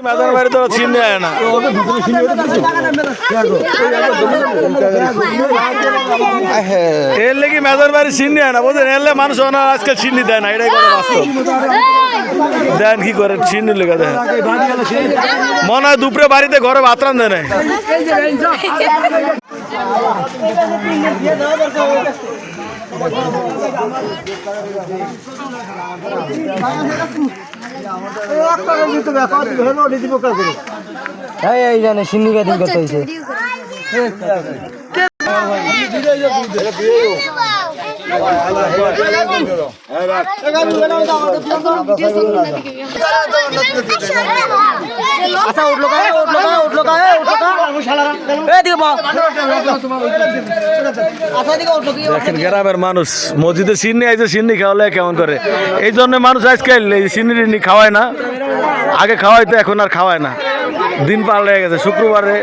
measure বাড়ি তো চিনি হয় না এর লেগে মেজার বাড়ি চিনি হয় না বুঝলেন এলে মানুষ আজকাল চিনি দেয় না এটাই করে বাস্তব দেন কি করে চিনি লেগে দেয় মনে হয় দুপুরে বাড়িতে ঘরে ভাত রান্ধে নেয় এই জানে সিন্ডিকেট করতে হয়েছে গ্রামের মানুষ মসজিদে সিন্নি আইছে সিন্নি খাওয়ালে কেমন করে এই জন্য মানুষ আজকাল সিন্নি খাওয়ায় না আগে খাওয়াইতো এখন আর খাওয়ায় না দিন পাল্টে গেছে শুক্রবারে